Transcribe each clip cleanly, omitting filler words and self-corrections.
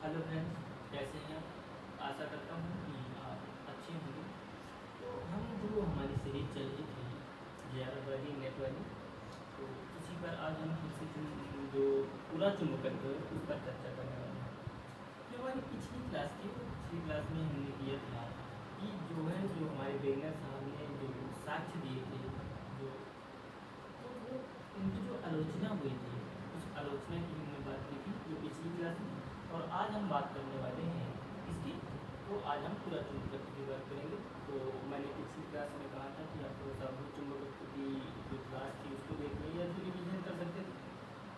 Hello friends, कैसे हैं? आशा करता हूँ कि आप अच्छे होंगे। तो हम जो हमारी सीरीज चल रही थी ज्यादाबादी नेट वाली, तो इसी पर आज हम फिर से जो पूरा चुंबकत्व है उस पर चर्चा करने वाले हैं। जो हमारी पिछली क्लास थी, वो पिछली क्लास में हमने किया था कि जो हमारे बेगनर साहब ने जो साक्ष्य दिए थे, जो तो वो उनकी जो आलोचना हुई थी, उस आलोचना की हमने बात की थी जो पिछली क्लास में। और आज हम बात करने वाले हैं इसकी। तो आज हम पूरा चुंबकत्व की बात करेंगे। तो मैंने पिछली क्लास में कहा था कि आप थोड़ा सा भू चुंबकत्व की जो क्लास थी उसको देख लीजिए या फिर रिविजन कर सकते थे।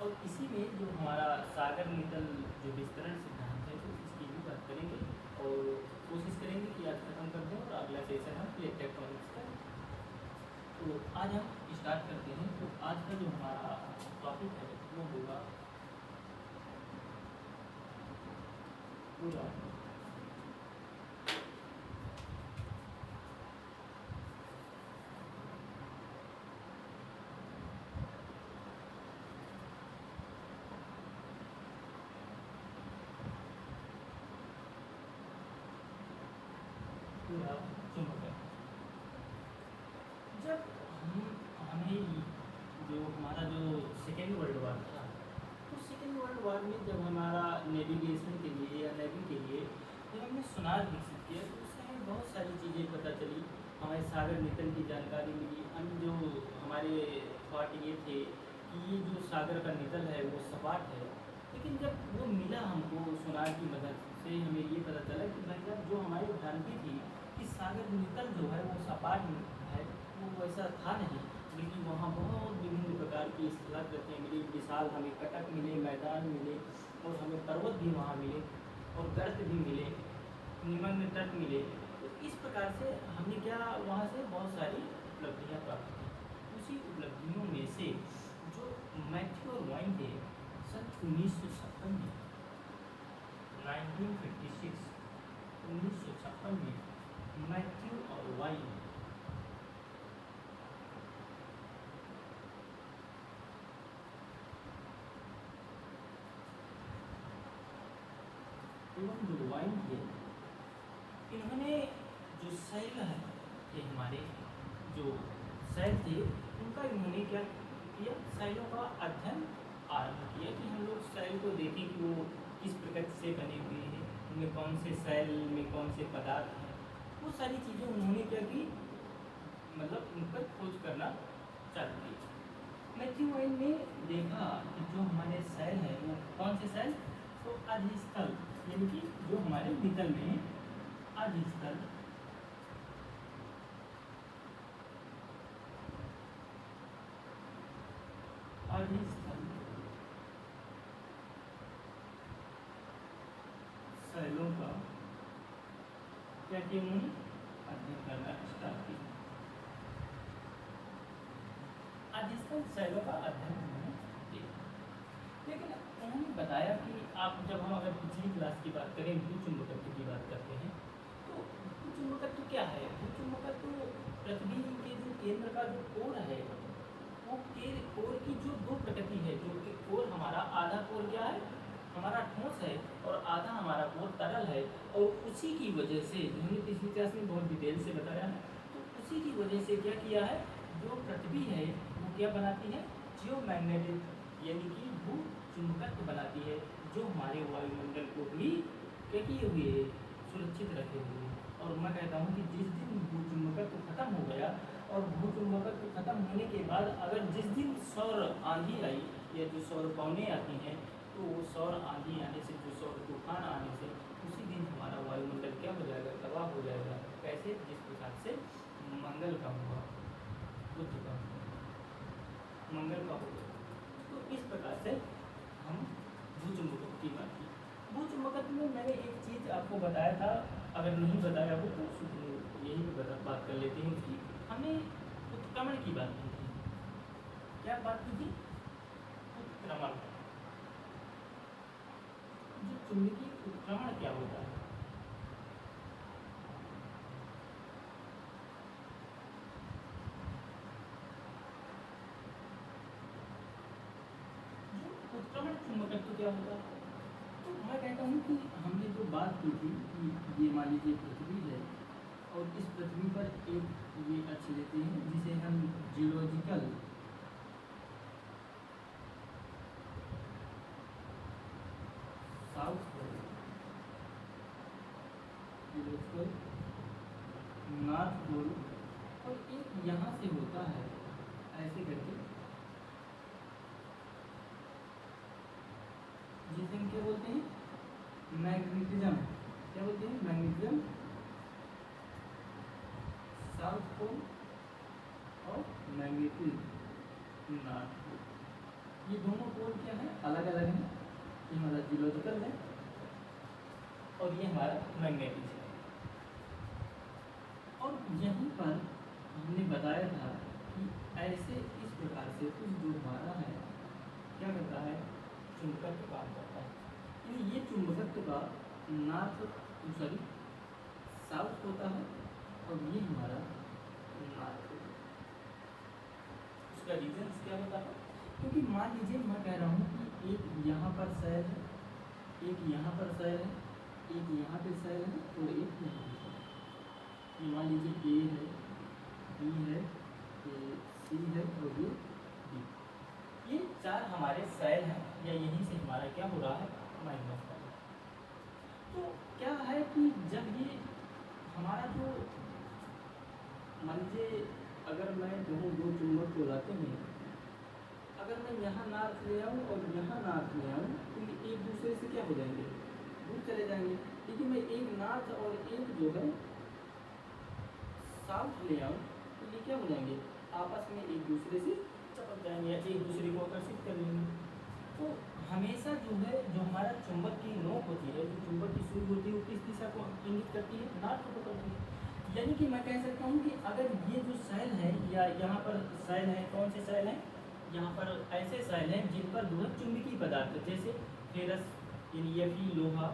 और इसी में जो हमारा सागर नितल जो विस्तरण सिद्धांत है, तो इसकी भी बात करेंगे और कोशिश करेंगे कि आज खत्म कर दें और अगला सेशन हम प्लेट टेक्टोनिक्स का। तो आज हम स्टार्ट करते हैं। तो आज का जो हमारा टॉपिक है वो होगा पूरा पूरा चुंबकत्व। जब हमें जो हमारा जो सेकेंड वर्ल्ड वार था, तो सेकेंड वर्ल्ड वार में जब हमारा नेविगेशन के लिए या नेवी के लिए जब हमने सुनार विकसित किया, तो उससे हमें बहुत सारी चीज़ें पता चली। हमें सागर नितल की जानकारी मिली। हम जो हमारे थॉट ये थे कि ये जो सागर का नितल है वो सपाट है। लेकिन जब वो मिला हमको सुनार की मदद से, हमें ये पता चला कि भाई साहब जो हमारी भ्रांति थी कि सागर नितल जो है वो सपाट है, वो वैसा था नहीं। बल्कि वहाँ बहुत विभिन्न प्रकार की स्थलाकृतियाँ मिली, विशाल हमें कटक मिले, मैदान मिले और हमें पर्वत भी वहाँ मिले और गर्त भी मिले, निमग्न तट मिले। तो इस प्रकार से हमने क्या वहाँ से बहुत सारी उपलब्धियाँ प्राप्त की। उसी उपलब्धियों में से जो मैथ्यू और वाइन थे सन 1956 में, 1956 1956 में मैथ्यू और वाइन एवं जो वाइन थे, इन्होंने जो शैल है थे हमारे जो शैल थे उनका इन्होंने क्या किया, शैलों का अध्ययन आरंभ किया कि हम लोग शैल को देखें कि वो किस प्रकार से बने हुए हैं, उनमें कौन से शैल में कौन से पदार्थ हैं। वो सारी चीज़ें उन्होंने क्या की, मतलब उन पर खोज करना चालू की। मैथ्यू वाइन ने देखा कि जो हमारे शैल हैं वो कौन से शैल, तो अधिस्थल, यानी कि जो हमारे नितल में अधिस्थल, अधिस्थल शैलों का क्या किया उन्होंने, अध्ययन करना स्टार्ट किया। अधिस्थल शैलों का अध्ययन उन्होंने किया। लेकिन उन्होंने बताया कि आप जब हम अगर पिछली क्लास की बात करें, भू चुंबकत्व की बात करते हैं, तो भू चुंबकत्व क्या है? भू चुंबकत्व पृथ्वी के जो केंद्र का जो कोर है, वो कोर की जो दो प्रकृति है, जो कि कोर हमारा आधा कोर क्या है, हमारा ठोस है और आधा हमारा कोर तरल है। और उसी की वजह से हमने पिछली क्लास में बहुत डिटेल से बताया है, तो उसी की वजह से क्या किया है, जो पृथ्वी है वो क्या बनाती है, जियोमैग्नेटिक, यानी कि भू चुंबकत्व बनाती है, जो हमारे वायुमंडल को भी क्या किए हुए है, सुरक्षित रखे हुए है। और मैं कहता हूँ कि जिस दिन भू चुंबकत्व खत्म हो गया और भू चुंबकत्व खत्म होने के बाद अगर जिस दिन सौर आंधी आई या जो सौर पवनें आती हैं, तो वो सौर आंधी आने से, जो सौर तूफान आने से, उसी दिन हमारा वायुमंडल क्या हो जाएगा, तबाह हो जाएगा। कैसे? जिस प्रकार से मंगल का हुआ, बुध का हुआ, मंगल का हो गया। तो इस प्रकार से हम भू चुंबकत्व की बात की। भू चुंबकत्व में मैंने एक चीज़ आपको बताया था, अगर नहीं बताया हो तो यही बात कर लेते हैं कि हमने उत्क्रमण की बात की थी। क्या बात की थी? उत्क्रमण। जो चुंबकीय उत्क्रमण क्या होता है? जो उत्क्रमण चुंबकत्व क्या होता है? तो मैं कहता हूँ कि बात की थी कि ये मान लीजिए पृथ्वी है और इस पृथ्वी पर एक ये अक्ष लेते हैं जिसे हम geological south pole, geological north pole, और एक यहाँ से होता है ऐसे करके, जिसे हम क्या बोलते हैं, मैग्नेटिज्म। क्या बोलते हैं? मैग्नेटिज्म साउथ पोल और मैग्नेटिज्म नॉर्थ पोल। ये दोनों पोल क्या है? अलग अलग हैं। ये हमारा जियोलॉजिकल है और ये हमारा मैग्नेटिक है। और यहीं पर हमने बताया था कि ऐसे इस प्रकार से कुछ जो हमारा है क्या करता है, चुंबकत्व काम करता है। यानी ये चुंबकत्व का नॉर्थ सॉरी साउथ होता है और ये हमारा नॉर्थ होता है। उसका रीजन क्या होता है? क्योंकि मान लीजिए मैं कह रहा हूँ कि एक यहाँ पर शहर है, एक यहाँ पर शहर है, एक यहाँ पे शहर है और एक यहाँ पे शहर है। ये मान लीजिए ए है, बी है, सी है और ये डी। ये चार हमारे शहर हैं या यहीं से हमारा क्या हो रहा है, माइनस कर रहा है। तो क्या है कि जब ये हमारा जो मान लीजिए अगर मैं कहूँ दो चुंबक को लाते हैं, अगर मैं यहाँ नॉर्थ ले आऊँ और यहाँ नॉर्थ ले आऊँ तो ये एक दूसरे से क्या हो जाएंगे, दूर चले जाएंगे। लेकिन मैं एक नॉर्थ और एक जो है साउथ ले आऊँ तो ये क्या हो जाएंगे, आपस में एक दूसरे से चिपक जाएंगे या एक दूसरे को आकर्षित कर लेंगे। तो हमेशा जो है जो हमारा चुंबक की नोक होती है, जो चुंबक की सुई होती है, वो किस दिशा को इंगित करती है, नॉर्थ को करती है। यानी कि मैं कह सकता हूँ कि अगर ये जो शैल है या यहाँ पर शैल है, कौन से शैल हैं, यहाँ पर ऐसे शैल हैं जिन पर जो है चुंबकीय पदार्थ जैसे फेरस यानी Fe लोहा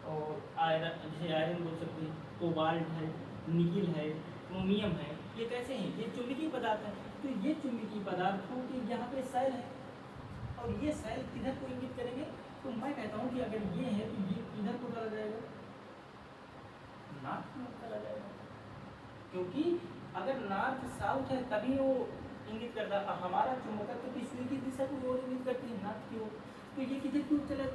और आयरन, जैसे आयरन बोल सकते हैं, कोबाल्ट है, निकिल है, क्रोमियम है, ये कैसे हैं, ये चुंबकीय पदार्थ हैं। तो ये चुंबकीय पदार्थों के यहाँ पे शैल है और ये शैल किधर को इंगित करेंगे, तो मैं कहता हूँ कि अगर ये है तो ये किधर को चला जाएगा, नॉर्थ को चला जाएगा। क्योंकि अगर नॉर्थ साउथ है तभी वो इंगित करता है। हमारा चुंबकत्व की सुई की दिशा को ओर इंगित करती है, नॉर्थ की ओर। तो ये किधर की ओर चला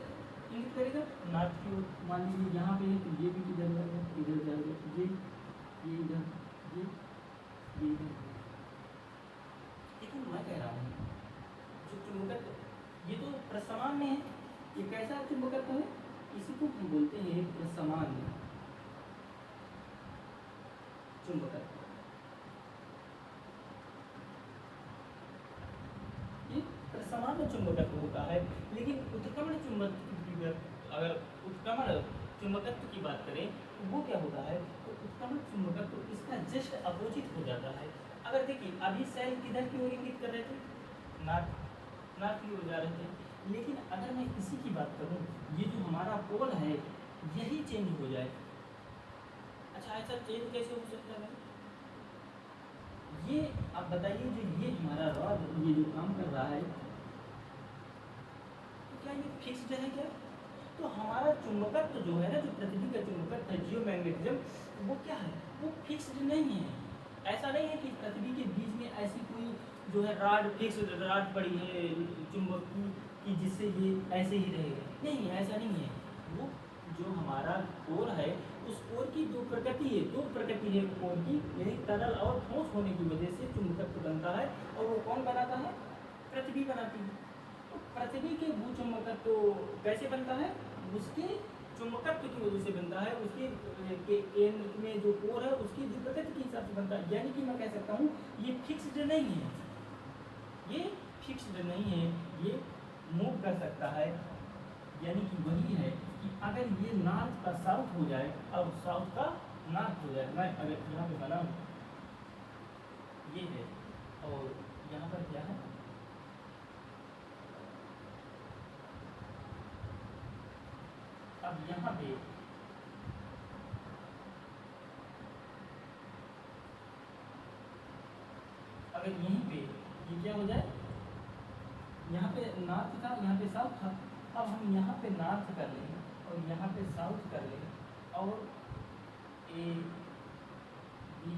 इंगित करेगा, नॉर्थ की ओर। मान लीजिए यहाँ पे है तो ये भी किधर जाएगा, इधर जाएगा, ये इधर, ये इधर। लेकिन मैं कह रहा हूँ जो चुंबकत्व ये तो प्रसमान में है, ये कैसा चुंबकत्व है, इसी को हम बोलते हैं प्रसमान चुंबकत्व। ये प्रसमान चुंबकत्व होता है। लेकिन उत्क्रमण चुंबक, अगर उत्क्रमण चुंबकत्व की बात करें तो वो क्या होता है, तो उत्क्रमण चुंबकत्व इसका जस्ट अपोजिट हो जाता है। अगर देखिए अभी शैल किधर की ओर इंगित कर रहे थे, नॉर्थ की ओर जा रहे थे। लेकिन अगर मैं इसी की बात करूं, ये जो हमारा पोल है यही चेंज हो जाए। अच्छा ऐसा चेंज कैसे हो सकता है, ये आप बताइए, जो ये हमारा रॉड ये जो काम कर रहा है तो क्या ये फिक्स्ड है क्या? तो हमारा चुंबकत्व जो है ना, जो पृथ्वी का चुंबकत्व है, जियोमैग्नेटिज्म, वो क्या है, वो फिक्स्ड नहीं है। ऐसा नहीं है कि पृथ्वी के बीच में ऐसी कोई जो है रॉड फिक्स्ड रॉड पड़ी है चुंबक की जिससे ये ऐसे ही रहेगा, नहीं ऐसा नहीं है। वो जो हमारा कोर है उस कोर की दो प्रकृति है, दो प्रकृति है कोर की, यानी तरल और ठोस होने की वजह से चुंबकत्व बनता है। और वो कौन बनाता है, पृथ्वी बनाती है। तो पृथ्वी के भूचुंबकत्व कैसे बनता है, उसके चुंबकत्व की वजह से बनता है, उसके केंद्र में जो कोर है उसकी जो प्रकृति के हिसाब से बनता है। यानी कि मैं कह सकता हूँ ये फिक्स्ड नहीं है, ये फिक्स्ड नहीं है, ये मूव कर सकता है। यानी कि वही है कि अगर ये नॉर्थ का साउथ हो जाए और साउथ का नॉर्थ हो जाए, मैं अगर यहाँ पे बनाऊँ ये है और यहाँ पर क्या है, अब यहाँ पे अगर यहीं पे ये क्या हो जाए, यहाँ पे नॉर्थ था, यहाँ पे साउथ था, अब हम यहाँ पे नॉर्थ कर लें और यहाँ पे साउथ कर लें और ए बी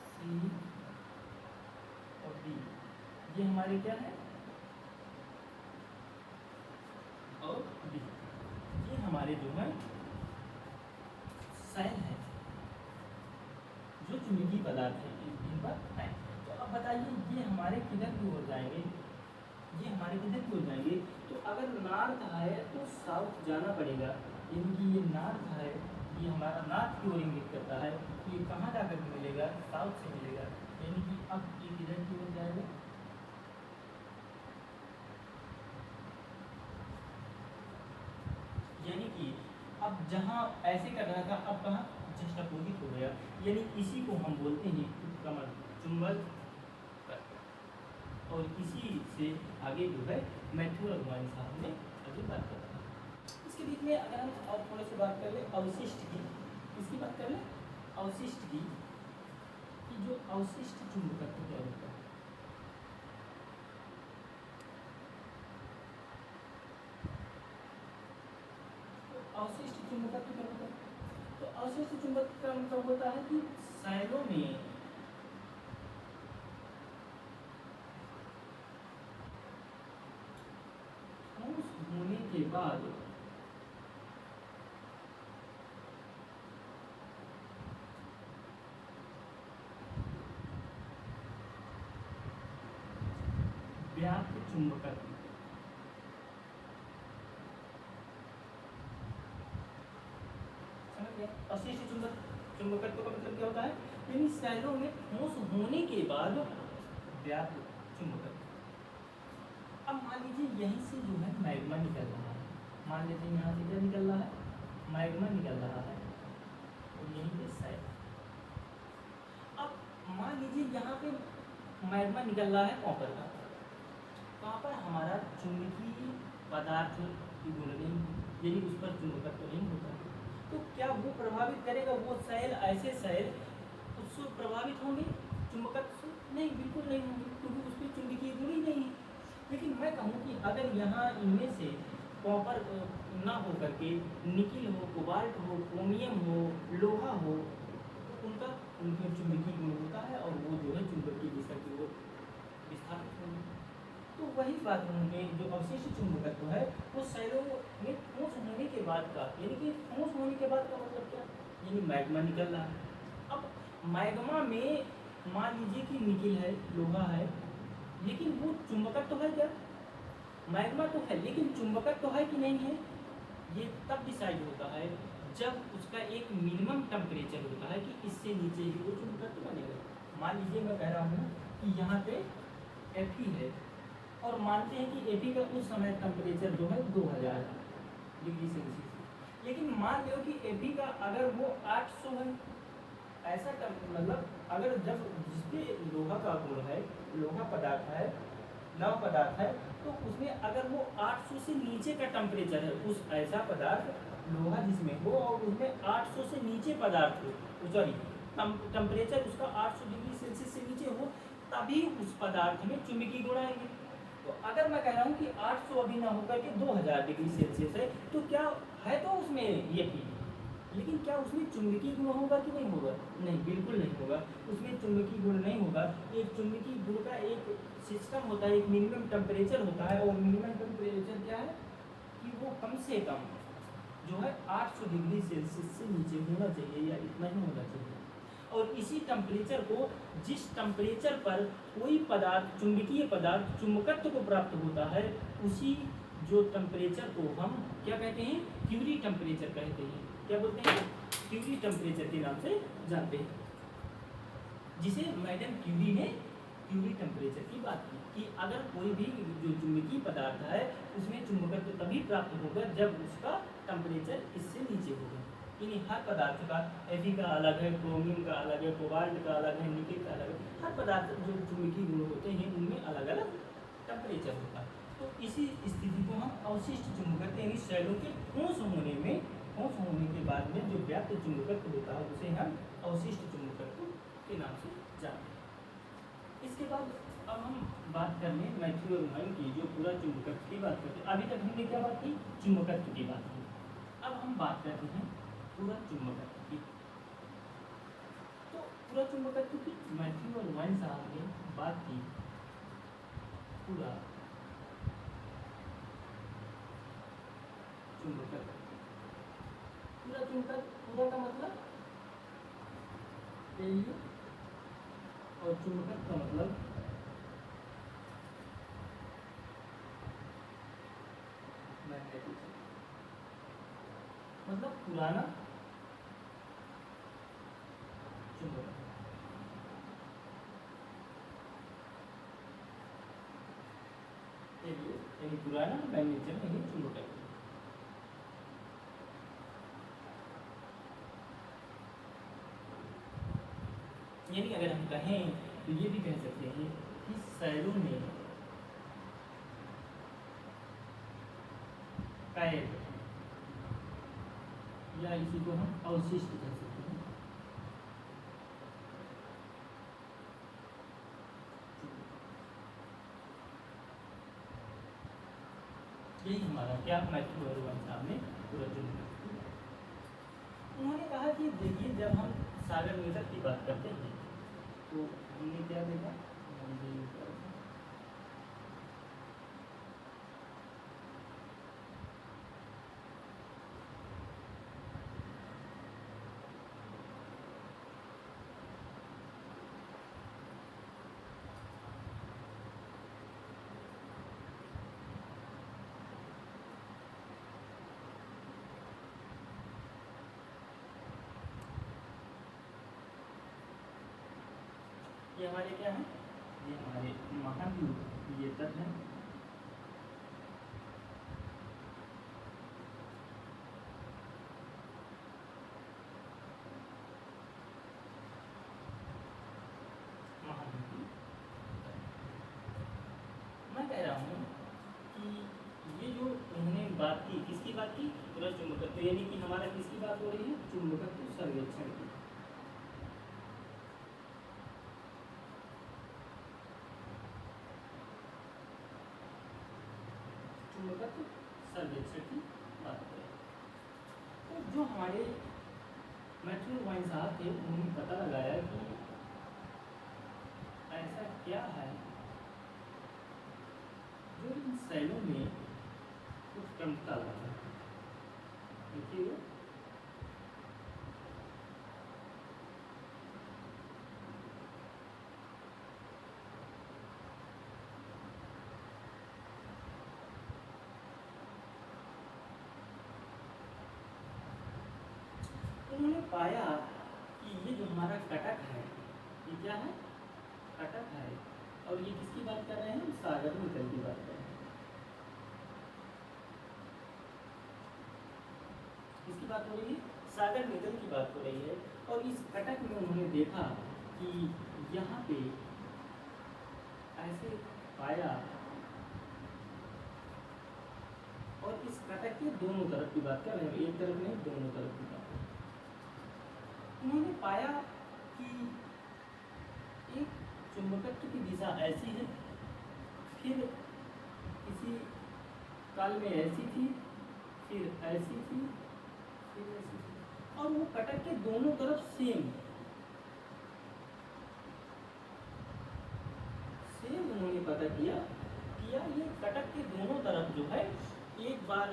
सी और डी, ये हमारे क्या है, और डी, ये हमारे जो है सेल है जो चुंबकीय पदार्थ है इन पर है। तो अब बताइए ये हमारे किधर की हो जाएंगे, ये हमारे किधर की हो जाएंगे, तो अगर नॉर्थ है तो साउथ जाना पड़ेगा, यानी कि ये नॉर्थ है, ये हमारा नॉर्थ की ओर इंगित करता है, तो ये कहाँ जाकर के मिलेगा, साउथ से मिलेगा, यानी कि अब ये किधर की ओर जाएगा, यानी कि अब जहाँ ऐसे कर रहा था अब कहाँ जस्ट अपोजिट हो गया, यानी इसी को हम बोलते हैं उत्क्रमण चुंबक, और इसी से आगे जो है मैथ्यू रघुवानी साहब ने आगे बात कर रहा है। इसके बीच में अगर हम और थोड़े से बात कर ले अवशिष्ट की, किसकी बात कर ले, अवशिष्ट की, कि जो अवशिष्ट चुंबकत्व क्या होता है, अवशिष्ट चुंबकत्व क्या होता है, तो अवशिष्ट चुंबकत्व का मतलब होता है कि शैलों में होने के बाद व्याप्त चुंबकत्व, अवशिष्ट चुंबकत्व का मतलब क्या होता है, यानी शैलों में ठोस होने के बाद व्याप्त चुंबकत्व। अब मान लीजिए यहीं से जो है मैग्मा निकल रहा है, मान लेते हैं यहाँ से क्या निकल रहा है, मैग्मा निकल रहा है, और यहीं पे शैल। अब मान लीजिए यहाँ पे मैग्मा निकल रहा है कॉपर का, वहाँ पर हमारा चुंबकीय पदार्थ की गुण नहीं, यानी उस पर चुंबकत्व नहीं होता, तो क्या वो प्रभावित करेगा, वो शैल ऐसे शैल उससे प्रभावित होंगे चुंबकत्व से? नहीं, बिल्कुल नहीं होंगे, क्योंकि उस पर चुंबकीय गुण ही नहीं है। लेकिन मैं कहूँ कि अगर यहाँ इनमें से कॉपर ना हो करके निकिल हो, कोबाल्ट हो, क्रोमियम हो, लोहा हो, तो उनका चुंबकीय गुण होता है और वो जो है चुंबकीय दिशा की ओर विस्थापित होंगे। तो वही बात होंगे, जो अवशिष्ट चुंबकत्व है वो शैलों में ठोस होने के बाद का, यानी कि ठोस होने के बाद का मतलब क्या, यानी मैग्मा निकल रहा है। अब मैग्मा में मान लीजिए कि निकिल है, लोहा है, लेकिन वो चुंबकत्व तो है क्या, मैग्मा तो है लेकिन चुंबकत्व तो है कि नहीं है, ये तब डिसाइड होता है जब उसका एक मिनिमम टेम्परेचर होता है कि इससे नीचे ही वो चुंबकत्व बनेगा। मान लीजिए मैं कह रहा हूँ कि यहाँ पे Fe है, और मानते हैं कि Fe का उस समय टेम्परेचर जो है 2000 डिग्री सेल्सियस, लेकिन मान लो कि Fe का अगर वो 800 है, ऐसा मतलब अगर जब जिसपे लोहा का गुण है, लोहा पदार्थ है, नव पदार्थ है, तो उसमें अगर वो 800 से नीचे का टेम्परेचर है, उस ऐसा पदार्थ लोहा जिसमें हो और उसमें 800 से नीचे पदार्थ हो, सॉरी टेम्परेचर उसका 800 डिग्री सेल्सियस से नीचे हो, तभी उस पदार्थ में चुंबकीय गुण आएंगे। तो अगर मैं कह रहा हूँ कि 800 अभी ना होकर के 2000 डिग्री सेल्सियस है, तो क्या है तो उसमें ये Fe, लेकिन क्या उसमें चुंबकीय गुण होगा कि नहीं होगा, नहीं, बिल्कुल नहीं होगा, उसमें चुंबकीय गुण नहीं होगा। एक चुंबकीय गुण का एक सिस्टम होता है, एक मिनिमम टेम्परेचर होता है, और मिनिमम टेम्परेचर क्या है कि वो कम से कम जो है 800 डिग्री सेल्सियस से नीचे होना चाहिए, या इतना ही होना चाहिए। और इसी टेम्परेचर को, जिस टेम्परेचर पर कोई पदार्थ, चुंबकीय पदार्थ चुंबकत्व को प्राप्त होता है, उसी जो टेम्परेचर को हम क्या कहते हैं, क्यूरी टेम्परेचर कहते हैं। क्या बोलते हैं, क्यूरी टेम्परेचर के नाम से जानते हैं, जिसे मैडम क्यूरी ने क्यूरी टेम्परेचर की बात की कि अगर कोई भी जो चुंबकीय पदार्थ है उसमें चुंबकत्व तभी प्राप्त होगा जब उसका टेम्परेचर इससे नीचे होगा। यानी हर पदार्थ का, Fe का अलग है, क्रोमियम का अलग है, कोबाल्ट का अलग है, निकिल का अलग है, हर पदार्थ जो चुंबकीय गुण होते हैं उनमें अलग अलग टेम्परेचर होता है। तो इसी स्थिति को हम अवशिष्ट चुंबकत्व, यानी शैलों के ठोस होने में, ठोस होने के बाद में जो व्याप्त चुंबकत्व होता है उसे हम अवशिष्ट चुंबकत्व के नाम से जानते हैं। इसके बाद अब हम बात कर लें मैथ्यू रघुवानी की, जो पूरा चुंबकत्व की बात करते हैं। अभी तक हमने क्या बात की, चुंबकत्व की बात की। अब हम बात करते हैं पूरा चुंबकत्व की। तो पूरा चुंबकत्व की मैथ्यू और वाइन साहब ने बात की पूरा चुंबकत्व। पूरा चुंबकत्व, पूरा का मतलब एरिया और चुंबकत्व का मतलब मैग्नेटिक, मतलब पुराना चुंबकत्व। यानी पुराना मैग्नेटिज्म यानी चुंबकत्व। यानी अगर हम कहें तो ये भी कह सकते हैं कि शैलों में कैद, या इसी को हम अवशिष्ट कह सकते हैं, यही हमारा क्या मैथ्यू और वाइन साहब ने पूरा चुंबकत्व। उन्होंने कहा कि देखिए जब हम सागर मेथड की बात करते हैं तो हमने क्या देखा, ये हमारे क्या है, ये हमारे महाद्वीप ये तट है, महाद्वीप। मैं कह रहा हूँ कि ये जो उन्होंने बात की, किसकी बात की, पूरा चुंबकत्व, यानी कि हमारा किसकी बात हो रही है, चुंबकत्व सर्वेक्षण की। चुंबकत्व सर्वेक्षण की बात करें तो जो हमारे मैथ्यू और वाइन साहब थे उन्होंने पता लगाया कि ऐसा क्या है जो इन शैलों में कुछ क्रमता लाता है। देखिए उन्होंने पाया कि ये जो हमारा कटक है, ये क्या है, कटक है, और ये किसकी बात कर रहे हैं, सागर मेथड की बात कर रहे हैं। किसकी बात हो रही है, सागर मेथड की बात हो रही है। और इस कटक में उन्होंने देखा कि यहाँ पे ऐसे पाया, और इस कटक के दोनों तरफ की बात कर रहे हैं, एक तरफ नहीं दोनों तरफ की बात। उन्होंने पाया कि एक चुंबकत्व की दिशा ऐसी है, फिर किसी काल में ऐसी थी, फिर ऐसी थी, फिर ऐसी थी, और वो कटक के दोनों तरफ सेम उन्होंने पता किया ये कटक के दोनों तरफ जो है एक बार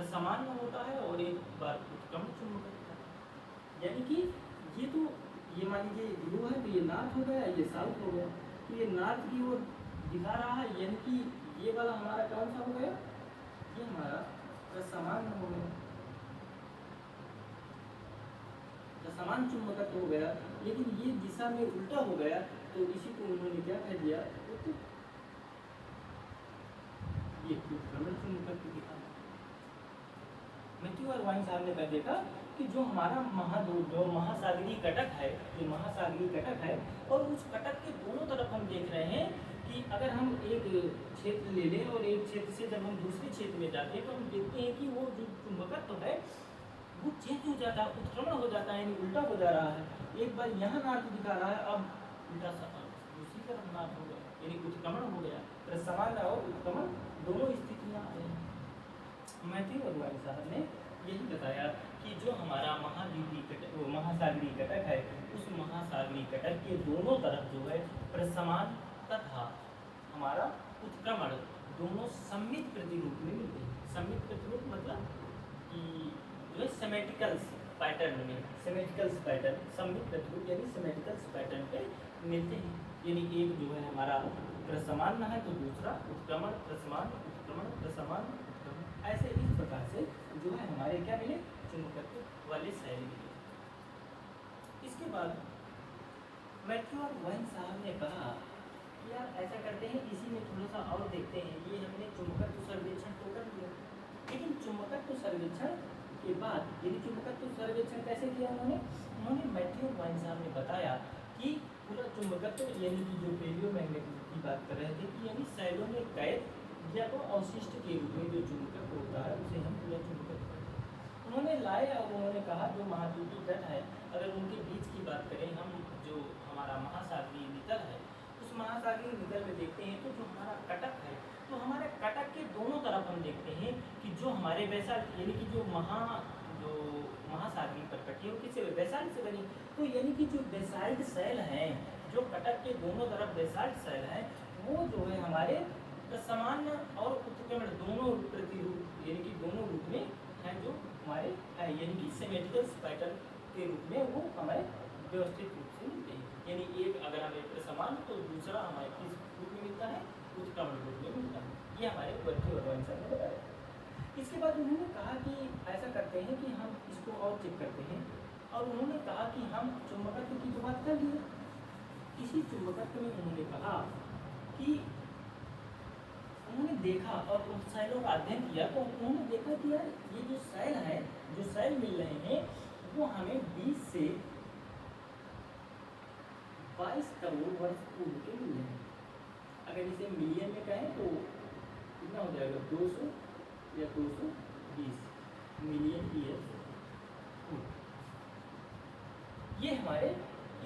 सामान्य होता है और एक बार उत्क्रमण चुंबकत्व होता है। यानी कि ये तो ये मान लीजिए ब्लू है तो ये नॉर्थ हो गया, ये साउथ हो गया, तो ये नॉर्थ की ओर दिखा रहा है, यानी कि ये वाला हमारा कौन सा हो गया, ये हमारा सामान्य हो गया, समान चुंबकत्व हो गया। लेकिन ये दिशा में उल्टा हो गया तो इसी को उन्होंने क्या कह दिया, ये उत्क्रमण चुंबकत्व दिखा। मैथ्यू और वाइन साहब ने कह देखा कि जो हमारा जो महासागरीय कटक है, जो महासागरीय कटक है, और उस कटक के दोनों तरफ हम देख रहे हैं कि अगर हम एक क्षेत्र ले लें और एक क्षेत्र से जब हम दूसरे क्षेत्र में जाते हैं तो हम देखते हैं कि वो जो चुंबकत्व है वो चेंज हो जाता है, उत्क्रमण हो जाता है, यानी उल्टा हो जा रहा है। एक बार यहाँ नार्थ दिखा रहा है, अब उल्टा दूसरी तरफ नार्थ हो गया, यानी उत्क्रमण हो गया। तो समान और उत्क्रमण दोनों स्थितियाँ आई। मैथ्यू और वाइन साहब ने यही बताया कि जो हमारा महाद्वीप महासागरीय कटक है, उस महासागरीय कटक के दोनों तरफ जो है प्रसमान तथा हमारा उत्क्रमण दोनों सममित प्रतिरूप में मिलते हैं। सममित प्रतिरूप मतलब कि जो है सिमेट्रिकल्स पैटर्न में, सिमेट्रिकल्स पैटर्न, सममित प्रतिरूप यानी सिमेट्रिकल्स पैटर्न पे मिलते हैं। यानी एक जो है हमारा प्रसमान है तो दूसरा उत्क्रमण, प्रसमान उत्क्रमण, प्रसमान उत्क्रमण, ऐसे इस प्रकार से जो है हमारे क्या मिले, चुंबकत्व वाले शैल मिले। इसके बाद मैथ्यू और वाइन साहब ने कहा कि यार ऐसा करते हैं, इसी में थोड़ा सा और देखते हैं। ये हमने चुंबकत्व सर्वेक्षण तो कर लिया, लेकिन चुंबकत्व सर्वेक्षण के बाद यदि चुंबकत्व सर्वेक्षण कैसे किया उन्होंने मैथ्यू और वाइन साहब ने बताया कि पूरा चुंबकत्व यानी कि जो पेलियोमैग्नेटिज्म की बात कर रहे थे कि यानी शैलों में कैद या तो अवशिष्ट के रूप में जो चुंबकत्व होता है उसे हम पूरा चुंबकत्व उन्होंने लाए। और उन्होंने कहा जो महाद्वीपीय तट है, अगर उनके बीच की बात करें हम, जो हमारा महासागरीय नितल है, उस महासागरीय नितल में देखते हैं तो जो हमारा कटक है, तो हमारे कटक के दोनों तरफ हम देखते हैं कि जो हमारे बेसाल्ट यानी कि जो महासागरीय परकटी है किससे, बेसाल्ट से बनी। तो यानी कि जो बेसाल्ट सेल हैं, जो कटक के दोनों तरफ बेसाल्ट सेल हैं, वो जो है हमारे समान और उत्क्रमण दोनों प्रतिरूप यानी कि दोनों रूप में हैं, जो हमारे यानी कि सिमेट्रिकल पैटर्न के रूप में वो हमारे व्यवस्थित रूप से मिलते हैं। यानी एक अगर हमें समान तो दूसरा हमारे किस रूप में मिलता है, उत्क्रमण रूप में मिलता है। ये हमारे मैथ्यू और वाइन साहब ने बताया। इसके बाद उन्होंने कहा कि ऐसा करते हैं कि हम इसको और चेक करते हैं, और उन्होंने कहा कि हम चुंबकत्व की तो बात कर लिए, इसी चुंबकत्व में उन्होंने कहा कि उन्होंने देखा और उन शैलों का अध्ययन किया, तो उन्होंने देखा कि यार ये जो शैल है, जो शैल मिल रहे हैं वो हमें 20 से 22 करोड़ वर्ष पूर्व के मिल रहे हैं। अगर इसे मिलियन में कहें तो कितना हो जाएगा, 200 या 220 मिलियन ईयर्स। ये हमारे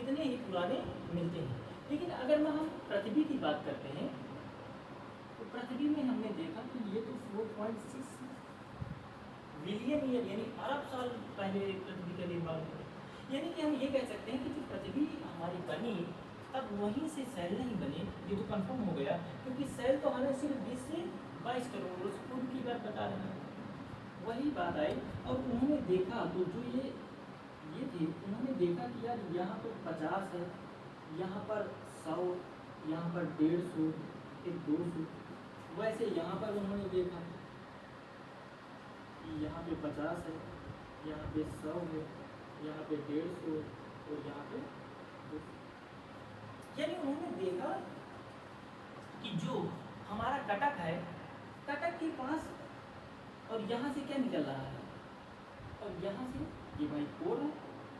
इतने ही पुराने मिलते हैं। लेकिन अगर हम पृथ्वी की बात करते हैं तो पृथ्वी में हमने देखा कि ये तो 4.6 बिलियन ईयर यानी अरब साल पहले पृथ्वी का निर्माण हुआ। यानी कि हम ये कह सकते हैं कि जो पृथ्वी हमारी बनी तब वहीं से सेल नहीं बने, ये तो कंफर्म हो गया, क्योंकि सेल तो हमें सिर्फ 20 से 22 करोड़ वर्ष पूर्व की बात बता रहे हैं। वही बात आई और उन्होंने देखा तो जो ये थे, उन्होंने देखा कि यार यहाँ तो 50 है, यहाँ पर 100, यहाँ पर 150, फिर 200। वैसे यहाँ पर उन्होंने देखा कि यहाँ पे 50 है, यहाँ पे 100 है, यहाँ पे 150 और यहाँ पे 200। यानी उन्होंने देखा कि जो हमारा कटक है, कटक के पास और यहाँ से क्या निकल रहा है, और यहाँ से ये भाई कोर है,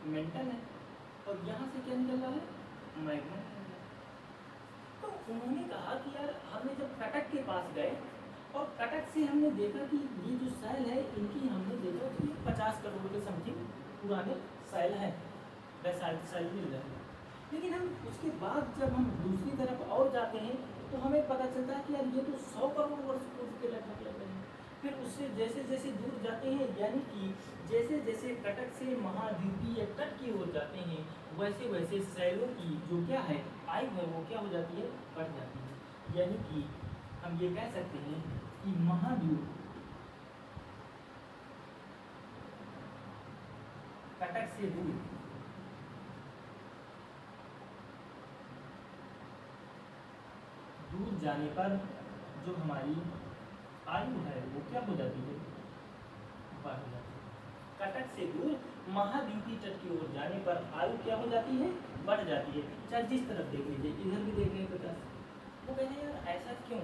मेंटल है, और यहाँ से क्या निकल रहा है, मैग्मा। तो उन्होंने कहा कि यार हमने जब कटक के पास गए और कटक से हमने देखा कि ये जो सेल है इनकी हमने देखा कि 50 करोड़ के समथिंग पुराने सेल हैं, बेसाल्ट सेल मिल रहे हैं। लेकिन हम उसके बाद जब हम दूसरी तरफ और जाते हैं तो हमें पता चलता है कि यार ये तो 100 करोड़ वर्ष पूर्व के लगभग लग रहे हैं। फिर उससे जैसे जैसे दूर जाते हैं, यानी कि जैसे जैसे कटक से महाद्वीपीय तट की ओर जाते हैं, वैसे वैसे सेलों की जो क्या है आयु है वो क्या हो जाती है, बढ़ जाती है। यानी कि हम ये कह सकते हैं कि महाद्वीप कटक से दूर जाने पर जो हमारी आयु है वो क्या हो जाती है, बढ़ जाती है। कटक से दूर महाद्वीपीय तट की ओर जाने पर आयु क्या हो जाती है, बढ़ जाती है। चाहे जिस तरफ देख लीजिए, इधर भी देख रहे हैं 50, वो कह रहे हैं यार ऐसा क्यों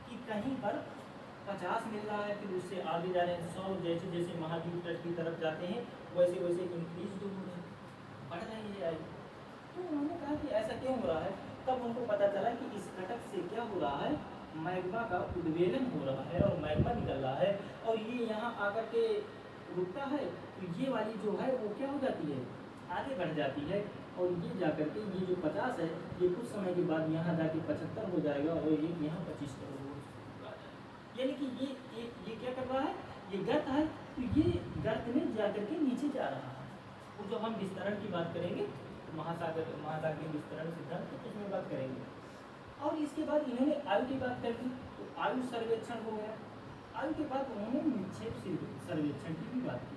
कि कहीं पर 50 मिल रहा है, फिर उससे आगे जा रहे हैं 100, जैसे जैसे महाद्वीप तट की तरफ जाते हैं वैसे वैसे इंक्रीज हो रहा है, बढ़ रही है आयु। तो उन्होंने कहा कि ऐसा क्यों हो रहा है। तब उनको पता चला कि इस कटक से क्या हो रहा है, मैग्मा का उद्वेलन हो रहा है और मैग्मा निकल रहा है, और ये यहाँ आकर के रुकता है, तो ये वाली जो है वो क्या हो जाती है, आगे बढ़ जाती है, और ये जाकर के ये जो 50 है ये कुछ समय के बाद यहाँ जाके 75 हो जाएगा, और ये यहाँ 25 करोड़ हो जाएगा। यानी कि ये क्या कर रहा है, ये गर्त है, तो ये गर्त में जाकर के नीचे जा रहा है। वो जो हम विस्तरण की बात करेंगे, महासागरीय विस्तरण सिद्धांत, तो उसमें बात करेंगे। और इसके बाद इन्होंने आयु की बात कर दी, तो आयु सर्वेक्षण हो गया। आयु के बाद उन्होंने निक्षेप सर्वेक्षण की भी बात की।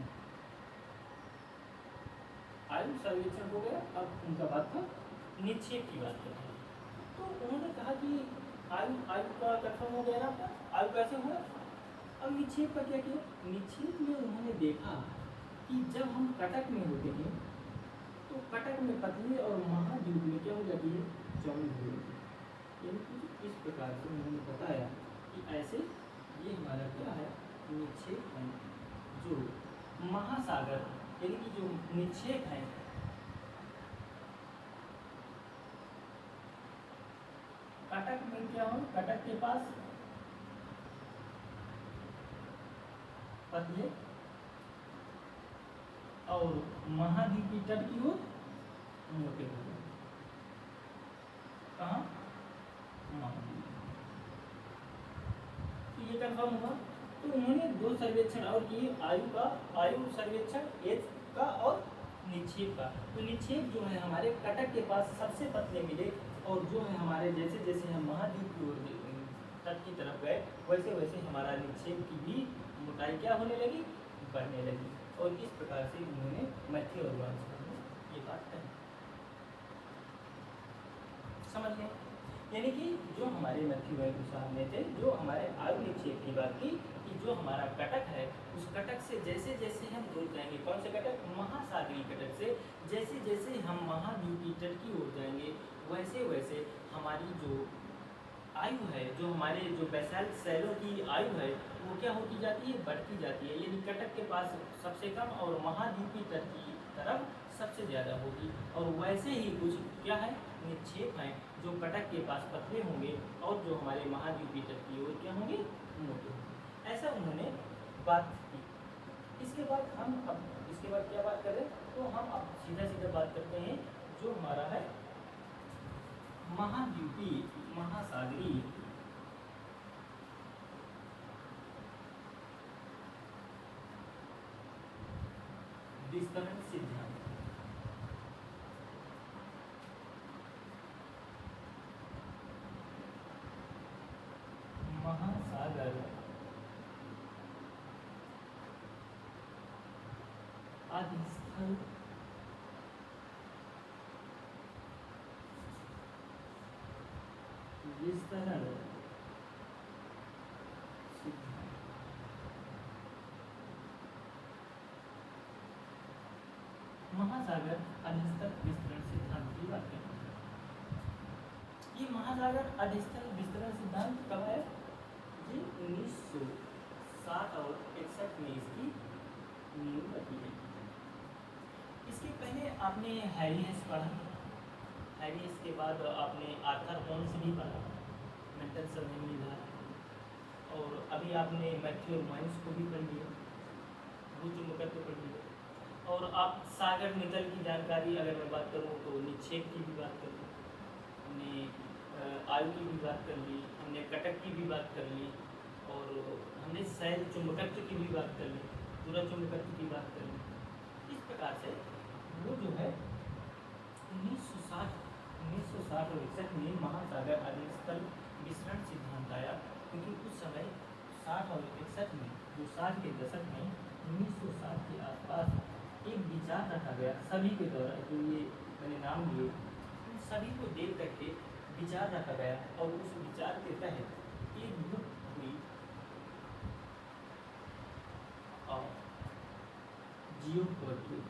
आयु सर्वेक्षण हो गया, अब उनका बात था निक्षेप की बात करते हैं। तो उन्होंने कहा कि आयु का कथन हो गया ना, आयु कैसे हुआ। अब निक्षेप का क्या किया, निक्षेप में उन्होंने देखा कि जब हम कटक में होते हैं तो कटक में पतली और महाद्वीप में क्या हो जाती है, चौड़ी हो जाती है। यानी कि इस प्रकार से उन्होंने बताया कि ऐसे ये हमारा क्या है, निक्षेप है। जो महासागर यानी कि जो निक्षेप है, कटक में क्या हो, कटक के पास पतले और महाद्वीपीय तट की ओर मोटे हो गए। कहाँ, महाद्वीप। तो ये कंफर्म हुआ। तो उन्होंने दो सर्वेक्षण और किए, आयु सर्वेक्षण एज का और निक्षेप का। तो निक्षेप जो है हमारे कटक के पास सबसे पतले मिले, और जो है हमारे जैसे जैसे हम महाद्वीप की ओर तट की तरफ गए, वैसे वैसे हमारा निक्षेप की भी मोटाई क्या होने लगी, बढ़ने लगी। और इस प्रकार से उन्होंने मैथ्यू और वांछा में ये बात कही। समझ गए। यानी कि जो हमारे मैथ्यू साहब ने थे, जो हमारे आयु निक्षेप की बात की कि जो हमारा कटक है, उस कटक से जैसे जैसे हम दूर जाएंगे, कौन से कटक, महासागरीय कटक से जैसे जैसे हम महाद्वीपीय तट की ओर जाएंगे, वैसे वैसे हमारी जो आयु है, जो हमारे जो बेसाल्ट शैलों की आयु है, वो क्या होती जाती है, बढ़ती जाती है। यानी कटक के पास सबसे कम और महाद्वीपीय तट की तरफ सबसे ज़्यादा होगी। और वैसे ही कुछ क्या है, निक्षेप हैं जो कटक के पास पतले होंगे और जो हमारे महाद्वीपीय तट की ओर क्या होंगे, मोटे होंगे। ऐसा उन्होंने बात की। इसके बाद हम अब इसके बाद क्या बात करें, तो हम अब सीधा सीधा बात करते हैं जो हमारा है महाद्वीपीय महासागरीय विस्तरण सिद्धांत। महासागर अधिस्थल विस्तरण सिद्धांत। महासागर अधिस्थल विस्तरण सिद्धांत की बात करें। ये महासागर अधिस्थल विस्तरण सिद्धांत कब है, ये 1960 और 61 में इसकी नींव रखी है। इसके पहले आपने हैरी हेस पढ़ा, हैरी हेस के बाद आपने आर्थर होम्स भी पढ़ा, मेंटल सर्वेनिंग विधान, और अभी आपने मैथ्यू माइंस को भी पढ़ लिया, भूचुंबकत्व पढ़ लिया। और आप सागर नितल की जानकारी अगर मैं बात करूँ तो निक्षेप की भी बात कर ली, हमने आयु की भी बात कर ली, हमने कटक की भी बात कर ली, और हमने शैल चुंबकत्व की भी बात कर ली, पूरा चुंबकत्व की बात कर ली। इस प्रकार से वो जो है 1960 और 61 में महासागर अधिस्थल विस्तरण सिद्धांत आया। क्योंकि उस समय 60 और 61 में, जो 60 के दशक में 1960 के आसपास एक विचार रखा गया सभी के द्वारा, जो ये मैंने नाम लिए उन सभी को देख करके विचार रखा गया, और उस विचार के तहत एक बुक हुई और जियोपोएट्री।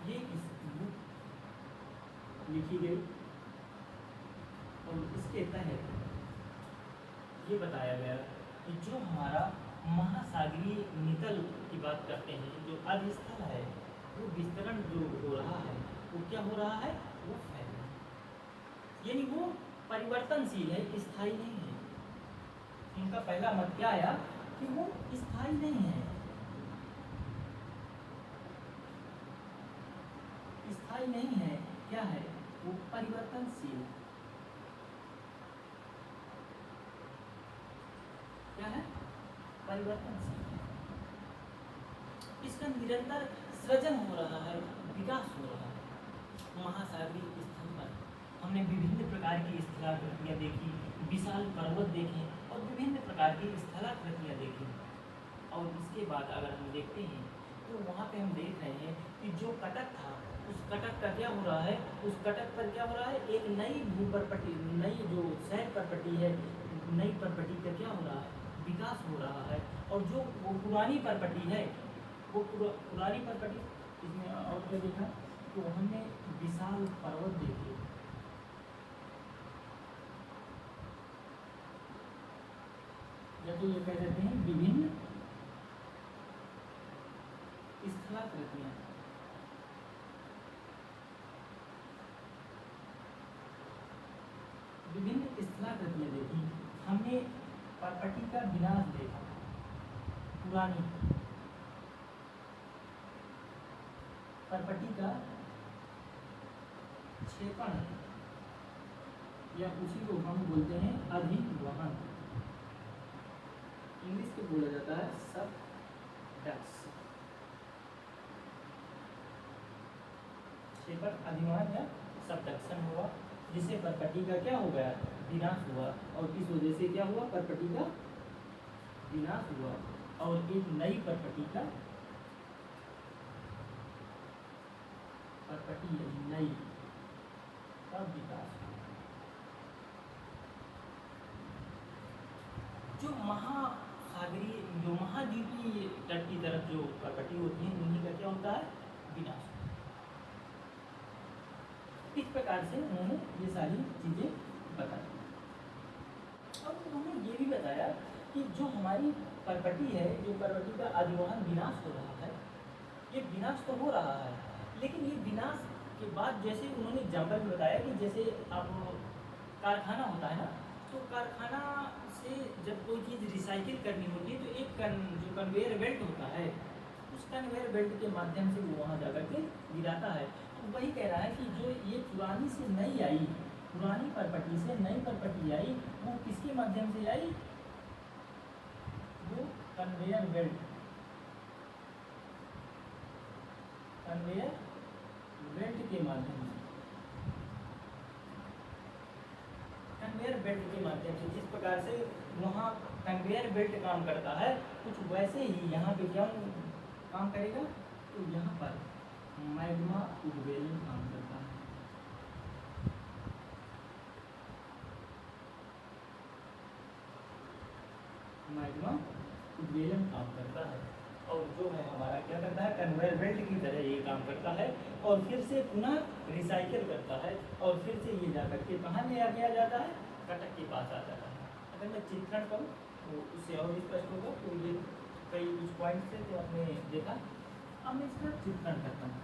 ये इस बुक लिखी गई और इसके तहत ये बताया गया कि जो हमारा महासागरीय नितल की बात करते हैं, जो अधिस्थल है, वो विस्तरण जो हो रहा है, वो क्या हो रहा है, वो फैल रहा है। यानी वो परिवर्तनशील है, स्थायी नहीं है। उनका पहला मत क्या आया कि वो स्थायी नहीं है, स्थायी नहीं है। क्या है, वो परिवर्तनशील है। क्या है? परिवर्तनशील है। इसका निरंतर सृजन हो रहा है, विकास हो रहा है। महासागरीय स्थल पर हमने विभिन्न प्रकार की स्थलाकृतियाँ देखी, विशाल पर्वत देखे और विभिन्न प्रकार की स्थलाकृतियाँ देखी। और इसके बाद अगर हम देखते हैं तो वहाँ पे हम देख रहे हैं कि जो कटक था, उस कटक का क्या हो रहा है, उस कटक पर क्या हो रहा है, एक नई भूपरपटी, नई जो सैर परपटी है, नई परपटी का क्या हो रहा है, विकास हो रहा है। और जो वो पुरानी परपटी है, वो पुरानी परपटी, इसमें और क्या देखा, तो हमने विशाल पर्वत देखे, या तो ये कह देते हैं विभिन्न स्थलाकृतियाँ। विभिन्न स्थलाकृतियाँ देखी हमने, परपटी का विनाश देखा, पुरानी परपटी का क्षेपण, या उसी को हम बोलते हैं अधिवहन, इंग्लिश में बोला जाता है सबडक्स, क्षेपण अधिवहन या सबडक्शन हुआ, जिससे परपटी का क्या हो गया, विनाश हुआ। और इस वजह से क्या हुआ, परपटी का विनाश हुआ और एक नई परपटी का, परपटी नई का विकास हुआ। जो महासागरीय, जो महाद्वीपीय तट की तरफ जो परपटी होती है, उन्हीं का क्या होता है, विनाश। इस प्रकार से उन्होंने ये सारी चीजें बताई। और उन्होंने ये भी बताया कि जो हमारी परपटी है, जो परपटी का अधिवहन विनाश हो रहा है, ये विनाश तो हो रहा है, लेकिन ये विनाश के बाद जैसे उन्होंने एग्जाम्पल भी बताया कि जैसे अब कारखाना होता है ना, तो कारखाना से जब कोई चीज़ रिसाइकिल करनी होती है तो एक जो कन्वेयर बेल्ट होता है, उस कन्वेयर बेल्ट के माध्यम से वो वहाँ जाकर के गिराता है। तो वही कह रहा है कि जो ये पुरानी से नई आई, पुरानी परपटी से नई परपटी आई, वो किसके माध्यम से आई, वो कन्वेयर बेल्ट, कन्वेयर बेल्ट के माध्यम से, कन्वेयर बेल्ट के माध्यम से। जिस प्रकार से वहाँ कन्वेयर बेल्ट काम करता है, कुछ वैसे ही यहाँ पे क्या काम करेगा, तो यहाँ पर मैग्मा उद्वेलन काम करता है। मैग्मा उद्वेलन काम करता है और जो है हमारा क्या करता है, कन्वेयर बेल्ट की तरह ये काम करता है और फिर से पुनः रिसाइकिल करता है और फिर से ये जाकर के कहाँ ले गया जाता है, कटक के पास आ जाता है। अगर मैं चित्रण करूँ तो उससे और स्पष्ट होगा। तो ये कई कुछ पॉइंट्स थे जो आपने देखा, अब मैं इसका चित्रण करता हूँ।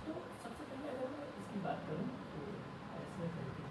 तो सबसे पहले अगर मैं इसकी बात करूँ तो ऐसे करके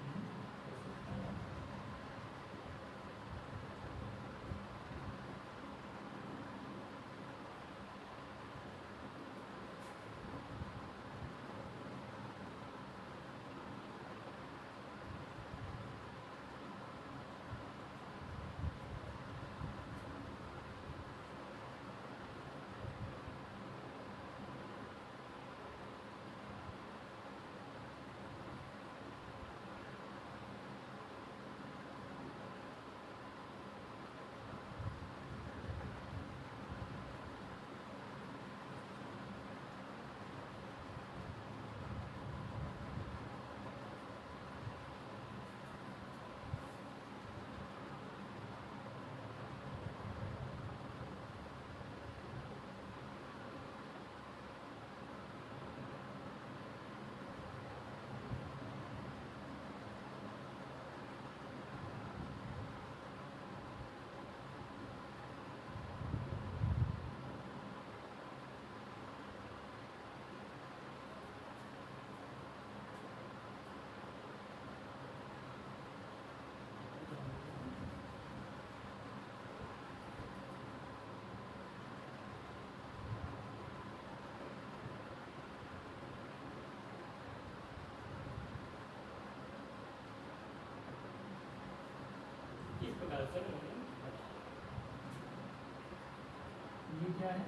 कर्सर मूवमेंट बढ़ा। ये क्या है?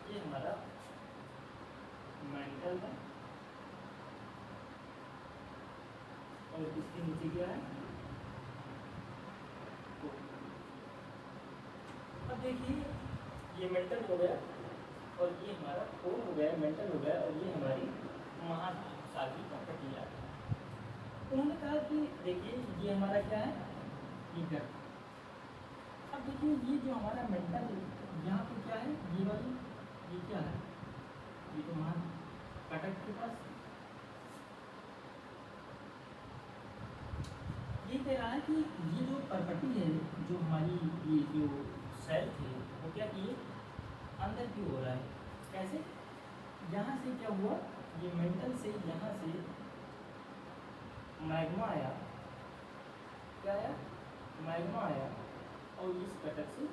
ये हमारा मेंटल है और इसके नीचे क्या है? अब देखिए ये मेंटल हो गया और ये हमारा कोर हो गया, मेंटल हो गया, और ये हमारी महासागरी का कटिया है। उन्होंने कहा कि देखिए ये हमारा क्या है? ये गर्भ। अब देखिए ये जो हमारा मेंटल यहाँ पे क्या है? ये वाली ये क्या है? ये तो मान कटक के पास ये कह रहा है कि ये जो परपटी है, जो हमारी ये जो सेल थे वो क्या किए? अंदर की ओर आए। कैसे? यहाँ से क्या हुआ? ये मेंटल से यहाँ से मैग्मा आया। क्या आया? मैग्मा आया और इस कटक से